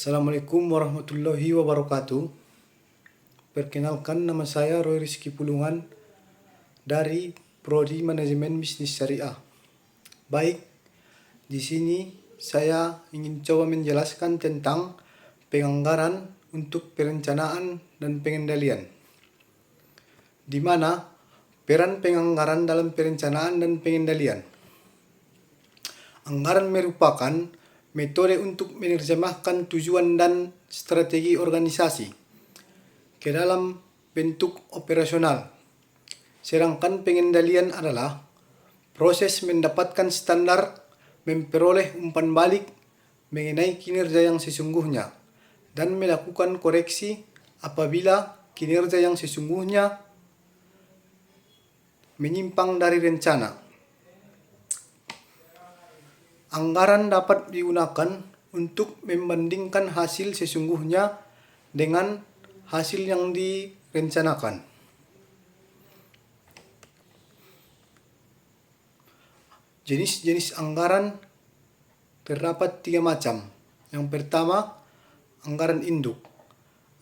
Assalamualaikum warahmatullahi wabarakatuh. Perkenalkan, nama saya Roy Rizky Pulungan dari Prodi Manajemen Bisnis Syariah. Baik, di sini saya ingin coba menjelaskan tentang penganggaran untuk perencanaan dan pengendalian, di mana peran penganggaran dalam perencanaan dan pengendalian. Anggaran merupakan metode untuk menerjemahkan tujuan dan strategi organisasi ke dalam bentuk operasional. Sedangkan pengendalian adalah proses mendapatkan standar, memperoleh umpan balik mengenai kinerja yang sesungguhnya, dan melakukan koreksi apabila kinerja yang sesungguhnya menyimpang dari rencana. Anggaran dapat digunakan untuk membandingkan hasil sesungguhnya dengan hasil yang direncanakan. Jenis-jenis anggaran terdapat 3 macam. Yang pertama, anggaran induk.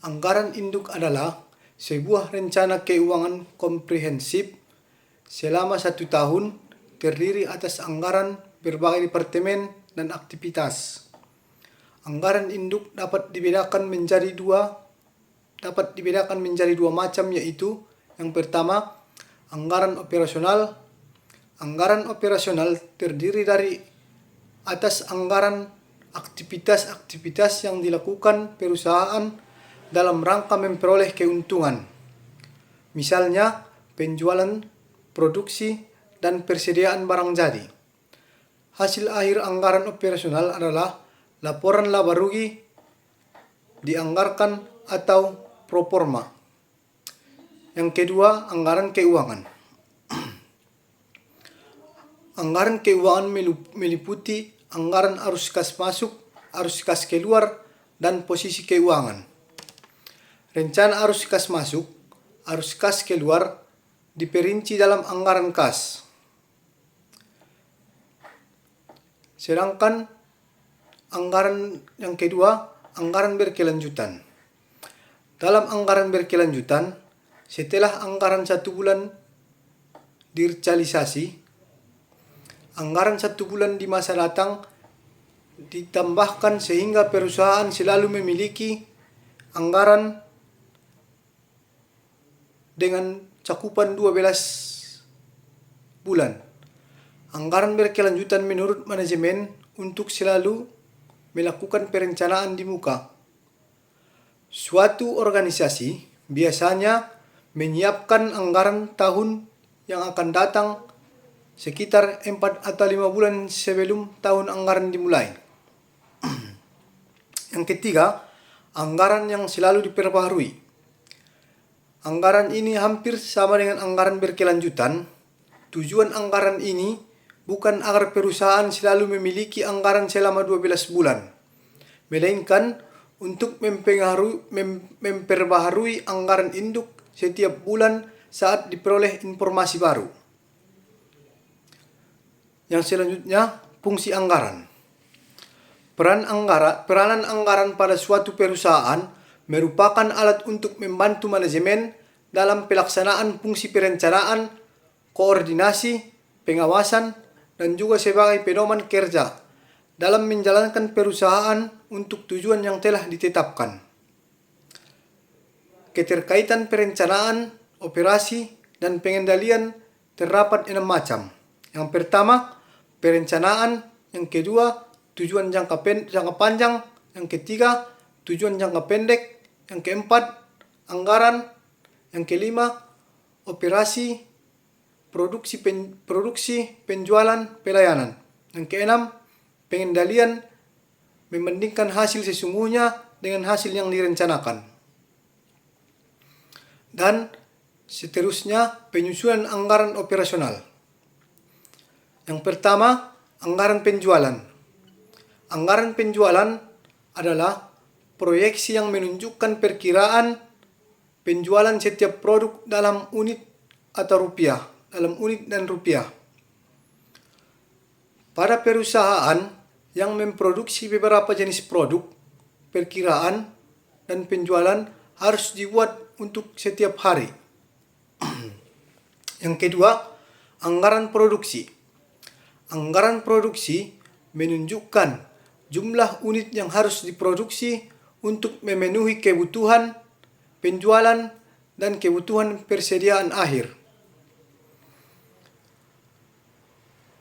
Anggaran induk adalah sebuah rencana keuangan komprehensif selama 1 tahun, terdiri atas anggaran berbagai departemen dan aktivitas. Anggaran induk dapat dibedakan menjadi dua macam, yaitu yang pertama, anggaran operasional. Anggaran operasional terdiri dari atas anggaran aktivitas-aktivitas yang dilakukan perusahaan dalam rangka memperoleh keuntungan. Misalnya, penjualan, produksi, dan persediaan barang jadi. Hasil akhir anggaran operasional adalah laporan laba rugi dianggarkan atau proforma. Yang kedua, anggaran keuangan. Anggaran keuangan meliputi anggaran arus kas masuk, arus kas keluar, dan posisi keuangan. Rencana arus kas masuk, arus kas keluar diperinci dalam anggaran kas. Sedangkan anggaran yang kedua, anggaran berkelanjutan. Dalam anggaran berkelanjutan, setelah anggaran 1 bulan direalisasi, anggaran 1 bulan di masa datang ditambahkan sehingga perusahaan selalu memiliki anggaran dengan cakupan 12 bulan. Anggaran berkelanjutan menurut manajemen untuk selalu melakukan perencanaan di muka. Suatu organisasi biasanya menyiapkan anggaran tahun yang akan datang sekitar 4 atau 5 bulan sebelum tahun anggaran dimulai. Yang ketiga, anggaran yang selalu diperbaharui. Anggaran ini hampir sama dengan anggaran berkelanjutan. Tujuan anggaran ini bukan agar perusahaan selalu memiliki anggaran selama 12 bulan, melainkan untuk memperbaharui anggaran induk setiap bulan saat diperoleh informasi baru. Yang selanjutnya, fungsi anggaran. Peranan anggaran pada suatu perusahaan merupakan alat untuk membantu manajemen dalam pelaksanaan fungsi perencanaan, koordinasi, pengawasan, dan juga sebagai pedoman kerja dalam menjalankan perusahaan untuk tujuan yang telah ditetapkan. Keterkaitan perencanaan, operasi, dan pengendalian terdapat 6 macam. Yang pertama, perencanaan. Yang kedua, tujuan jangka panjang. Yang ketiga, tujuan jangka pendek. Yang keempat, anggaran. Yang kelima, operasi, produksi, penjualan, pelayanan. Yang keenam, pengendalian, membandingkan hasil sesungguhnya dengan hasil yang direncanakan. Dan seterusnya, penyusunan anggaran operasional. Yang pertama, anggaran penjualan. Anggaran penjualan adalah proyeksi yang menunjukkan perkiraan penjualan setiap produk dalam unit atau rupiah. Dalam unit dan rupiah. Pada perusahaan yang memproduksi beberapa jenis produk, perkiraan dan penjualan harus dibuat untuk setiap hari. Yang kedua, anggaran produksi. Anggaran produksi menunjukkan jumlah unit yang harus diproduksi untuk memenuhi kebutuhan, penjualan, dan kebutuhan persediaan akhir.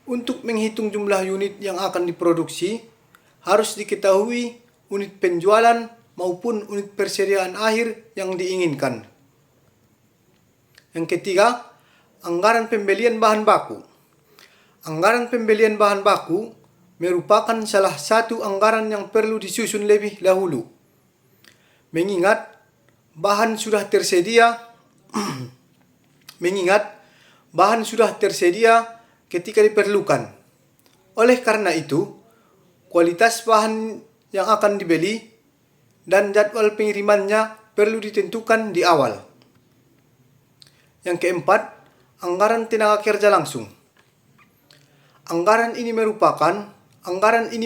Untuk menghitung jumlah unit yang akan diproduksi, harus diketahui unit penjualan maupun unit persediaan akhir yang diinginkan. Yang ketiga, anggaran pembelian bahan baku. Anggaran pembelian bahan baku merupakan salah satu anggaran yang perlu disusun lebih dahulu. Mengingat bahan sudah tersedia ketika diperlukan. Oleh karena itu, kualitas bahan yang akan dibeli dan jadwal pengirimannya perlu ditentukan di awal. Yang keempat, anggaran tenaga kerja langsung. Anggaran ini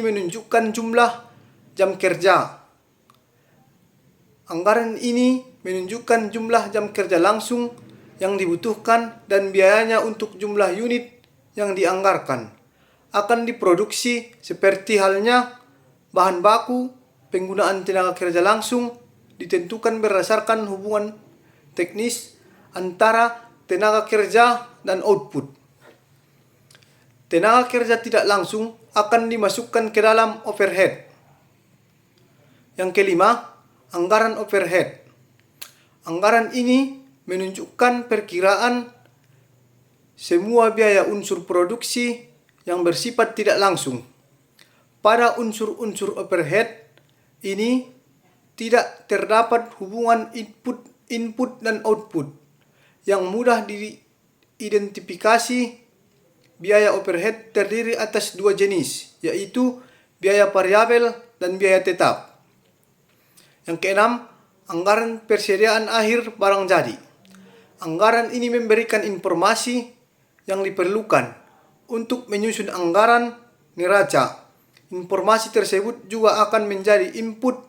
menunjukkan jumlah jam kerja. Anggaran ini menunjukkan jumlah jam kerja langsung yang dibutuhkan dan biayanya untuk jumlah unit yang dianggarkan akan diproduksi, seperti halnya bahan baku. Penggunaan tenaga kerja langsung ditentukan berdasarkan hubungan teknis antara tenaga kerja dan output. Tenaga kerja tidak langsung akan dimasukkan ke dalam overhead. Yang kelima, anggaran overhead. Anggaran ini menunjukkan perkiraan semua biaya unsur produksi yang bersifat tidak langsung. Pada unsur-unsur overhead ini tidak terdapat hubungan input dan output yang mudah diidentifikasi. Biaya overhead terdiri atas dua jenis, yaitu biaya variabel dan biaya tetap. Yang keenam, anggaran persediaan akhir barang jadi. Anggaran ini memberikan informasi yang diperlukan untuk menyusun anggaran neraca. Informasi tersebut juga akan menjadi input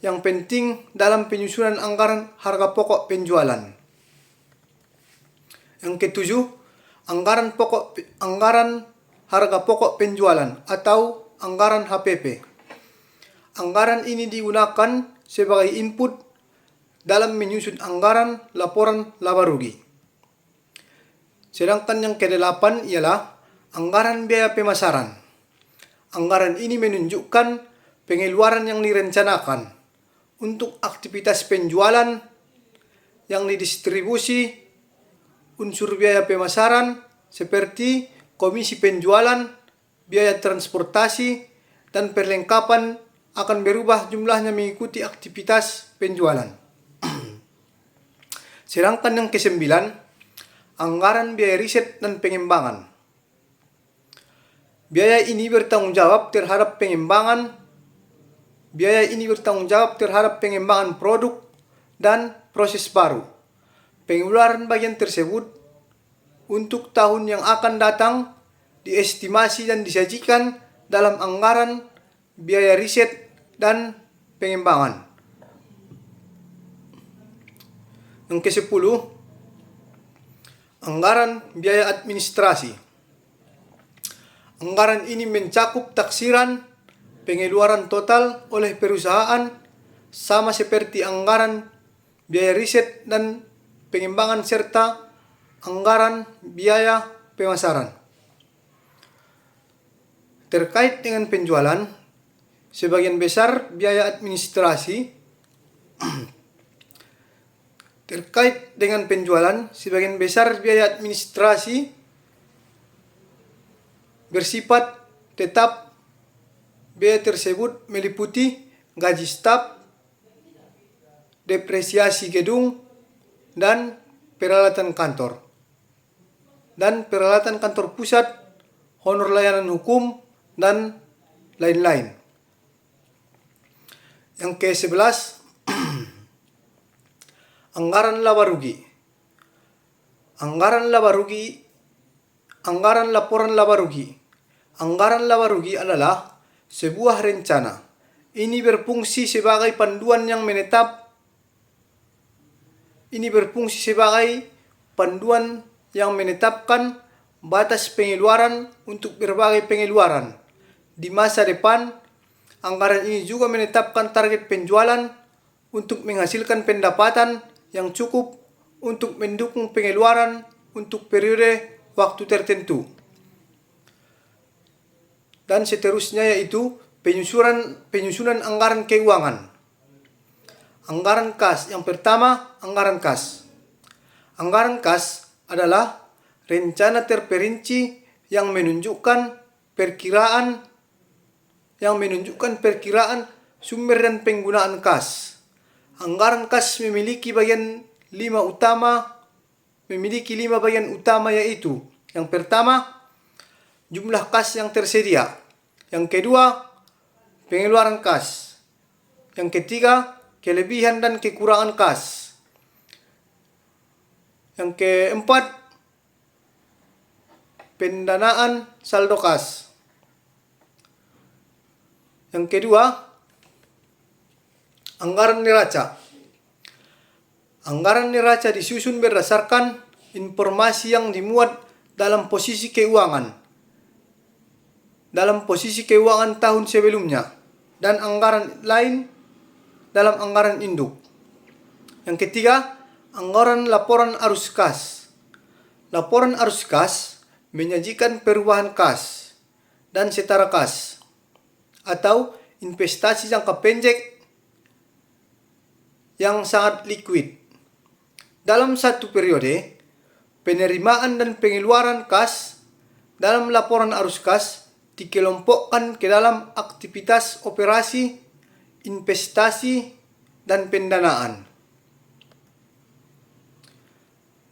yang penting dalam penyusunan anggaran harga pokok penjualan. Yang ketujuh, anggaran harga pokok penjualan atau anggaran HPP. Anggaran ini digunakan sebagai input dalam menyusun anggaran laporan laba rugi. Sedangkan yang kedelapan ialah anggaran biaya pemasaran. Anggaran ini menunjukkan pengeluaran yang direncanakan untuk aktivitas penjualan yang didistribusi. Unsur biaya pemasaran seperti komisi penjualan, biaya transportasi, dan perlengkapan akan berubah jumlahnya mengikuti aktivitas penjualan. Sedangkan yang kesembilan, anggaran biaya riset dan pengembangan. Biaya ini bertanggung jawab terhadap pengembangan produk dan proses baru. Pengeluaran bagian tersebut untuk tahun yang akan datang diestimasi dan disajikan dalam anggaran biaya riset dan pengembangan. Yang ke-10, anggaran biaya administrasi. Anggaran ini mencakup taksiran pengeluaran total oleh perusahaan, sama seperti anggaran biaya riset dan pengembangan serta anggaran biaya pemasaran. Terkait dengan penjualan, sebagian besar biaya administrasi bersifat tetap. Biaya tersebut meliputi gaji staf, depresiasi gedung, dan peralatan kantor pusat, honor layanan hukum, dan lain-lain. Yang ke-11, anggaran laba rugi. Anggaran laporan laba rugi. Anggaran laba rugi adalah sebuah rencana Ini berfungsi sebagai panduan yang menetap. Ini berfungsi sebagai panduan yang menetapkan batas pengeluaran untuk berbagai pengeluaran. Di masa depan, anggaran ini juga menetapkan target penjualan untuk menghasilkan pendapatan yang cukup untuk mendukung pengeluaran untuk periode waktu tertentu. Dan seterusnya yaitu penyusunan anggaran keuangan. Anggaran kas. Yang pertama, anggaran kas. Anggaran kas adalah rencana terperinci yang menunjukkan perkiraan sumber dan penggunaan kas. Anggaran kas memiliki lima bagian utama yaitu: yang pertama, jumlah kas yang tersedia. Yang kedua, pengeluaran kas. Yang ketiga, kelebihan dan kekurangan kas. Yang keempat, pendanaan saldo kas. Yang kedua, anggaran neraca. Anggaran neraca disusun berdasarkan informasi yang dimuat dalam posisi keuangan tahun sebelumnya dan anggaran lain dalam anggaran induk. Yang ketiga, anggaran laporan arus kas. Laporan arus kas menyajikan perubahan kas dan setara kas atau investasi jangka pendek yang sangat liquid. Dalam satu periode, penerimaan dan pengeluaran kas dalam laporan arus kas dikelompokkan ke dalam aktivitas operasi, investasi, dan pendanaan.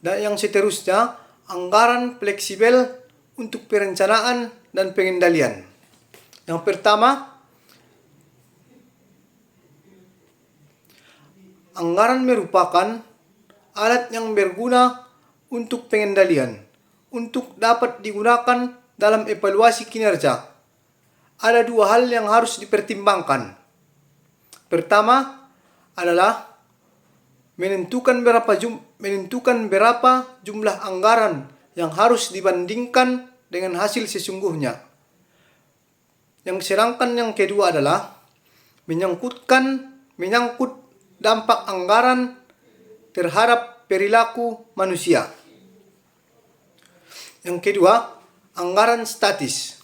Dan yang seterusnya, anggaran fleksibel untuk perencanaan dan pengendalian. Yang pertama, anggaran merupakan alat yang berguna untuk pengendalian, untuk dapat digunakan dalam evaluasi kinerja. Ada dua hal yang harus dipertimbangkan. Pertama adalah menentukan berapa jumlah anggaran yang harus dibandingkan dengan hasil sesungguhnya. Sedangkan yang kedua adalah menyangkut dampak anggaran terhadap perilaku manusia. Yang kedua, anggaran statis.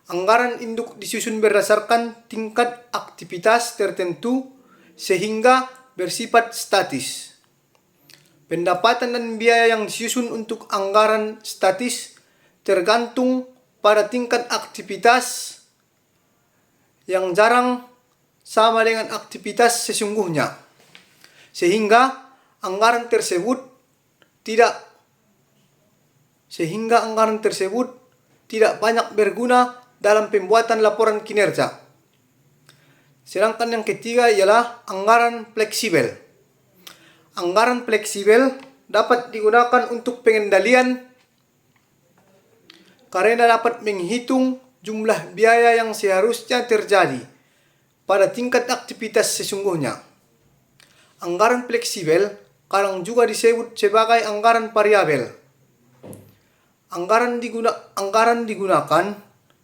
Anggaran induk disusun berdasarkan tingkat aktivitas tertentu sehingga bersifat statis. Pendapatan dan biaya yang disusun untuk anggaran statis tergantung pada tingkat aktivitas yang jarang sama dengan aktivitas sesungguhnya. Sehingga anggaran tersebut tidak banyak berguna dalam pembuatan laporan kinerja. Sedangkan yang ketiga ialah anggaran fleksibel. Anggaran fleksibel dapat digunakan untuk pengendalian karena dapat menghitung jumlah biaya yang seharusnya terjadi pada tingkat aktivitas sesungguhnya. Anggaran fleksibel kadang juga disebut sebagai anggaran variabel. Anggaran digunakan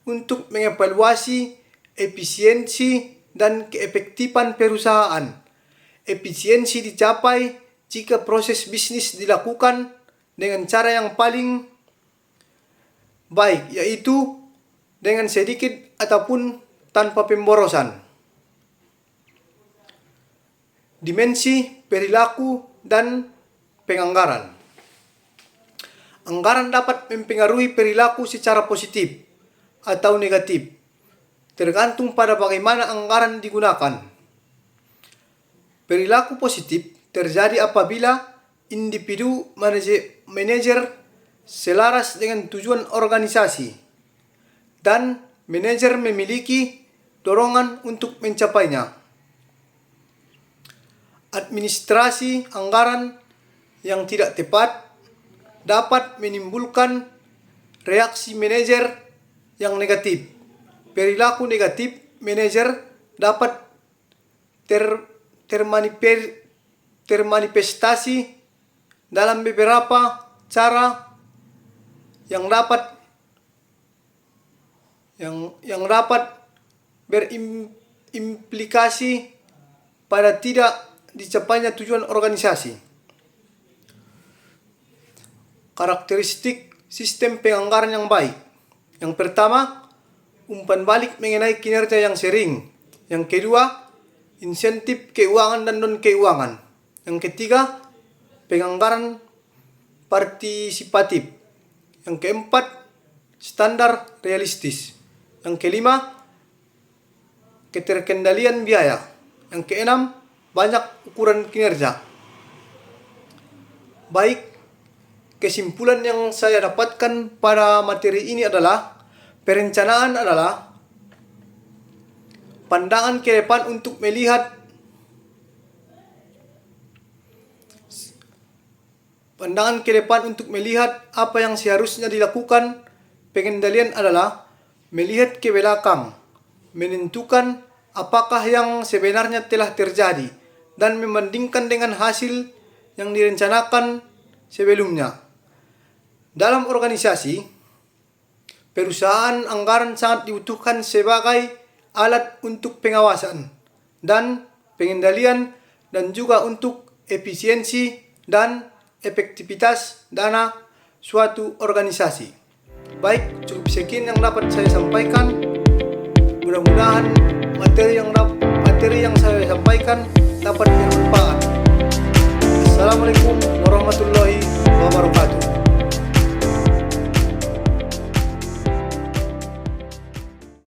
untuk mengevaluasi efisiensi dan keefektifan perusahaan. Efisiensi dicapai jika proses bisnis dilakukan dengan cara yang paling baik, yaitu dengan sedikit ataupun tanpa pemborosan. Dimensi perilaku dan penganggaran. Anggaran dapat mempengaruhi perilaku secara positif atau negatif, tergantung pada bagaimana anggaran digunakan. Perilaku positif terjadi apabila individu manajer selaras dengan tujuan organisasi dan manajer memiliki dorongan untuk mencapainya. Administrasi anggaran yang tidak tepat dapat menimbulkan reaksi manajer yang negatif. Perilaku negatif manajer dapat termanifestasi dalam beberapa cara yang dapat berimplikasi pada tidak dicapainya tujuan organisasi. Karakteristik sistem penganggaran yang baik. Yang pertama, umpan balik mengenai kinerja yang sering. Yang kedua, insentif keuangan dan non-keuangan. Yang ketiga, penganggaran partisipatif. Yang keempat, standar realistis. Yang kelima, keterkendalian biaya. Yang keenam, banyak ukuran kinerja. Baik, kesimpulan yang saya dapatkan pada materi ini adalah perencanaan adalah pandangan ke depan untuk melihat apa yang seharusnya dilakukan. Pengendalian adalah melihat ke belakang, menentukan apakah yang sebenarnya telah terjadi dan membandingkan dengan hasil yang direncanakan sebelumnya. Dalam organisasi, perusahaan anggaran sangat dibutuhkan sebagai alat untuk pengawasan dan pengendalian dan juga untuk efisiensi dan efektivitas dana suatu organisasi. Baik, cukup sekian yang dapat saya sampaikan. Mudah-mudahan materi yang saya sampaikan dapat bermanfaat. Assalamualaikum warahmatullahi wabarakatuh.